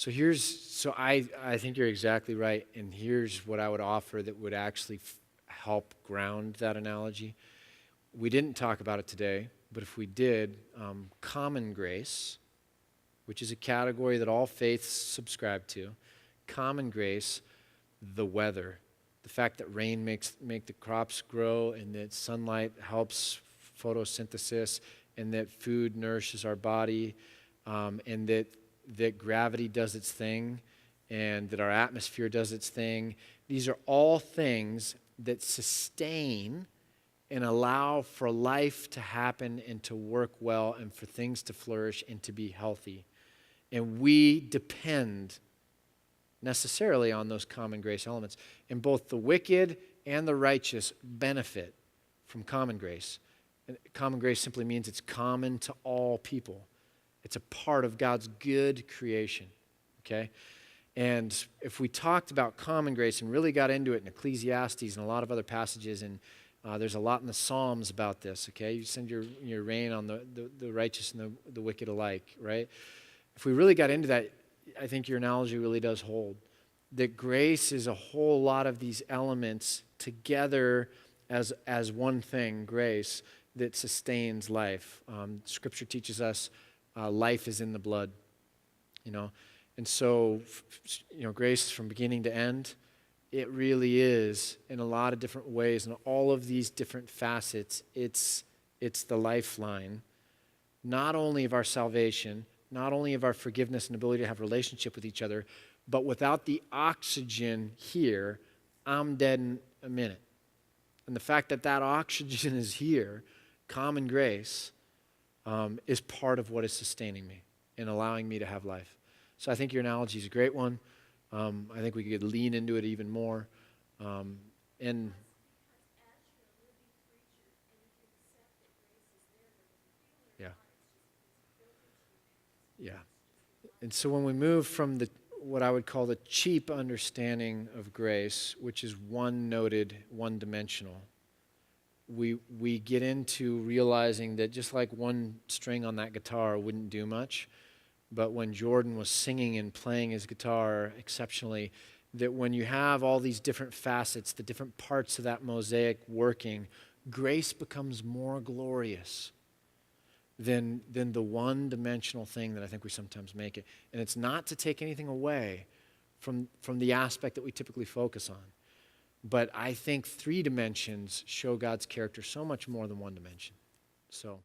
I think you're exactly right, and here's what I would offer that would actually help ground that analogy. We didn't talk about it today, but if we did, common grace, which is a category that all faiths subscribe to, common grace, the weather, the fact that rain make the crops grow, and that sunlight helps photosynthesis, and that food nourishes our body, and that gravity does its thing, and that our atmosphere does its thing. These are all things that sustain and allow for life to happen and to work well and for things to flourish and to be healthy. And we depend necessarily on those common grace elements. And both the wicked and the righteous benefit from common grace. And common grace simply means it's common to all people. It's a part of God's good creation, okay? And if we talked about common grace and really got into it in Ecclesiastes and a lot of other passages, and there's a lot in the Psalms about this, okay? You send your rain on the righteous and the wicked alike, right? If we really got into that, I think your analogy really does hold. That grace is a whole lot of these elements together as one thing, grace, that sustains life. Scripture teaches us life is in the blood, And so, grace from beginning to end, it really is in a lot of different ways. And all of these different facets, it's the lifeline, not only of our salvation, not only of our forgiveness and ability to have a relationship with each other, but without the oxygen here, I'm dead in a minute. And the fact that oxygen is here, common grace, is part of what is sustaining me and allowing me to have life. So I think your analogy is a great one. I think we could lean into it even more. And yeah. And so when we move from what I would call the cheap understanding of grace, which is one-noted, one-dimensional, we get into realizing that just like one string on that guitar wouldn't do much, but when Jordan was singing and playing his guitar exceptionally, that when you have all these different facets, the different parts of that mosaic working, grace becomes more glorious than the one-dimensional thing that I think we sometimes make it. And it's not to take anything away from the aspect that we typically focus on. But I think 3 dimensions show God's character so much more than 1 dimension. So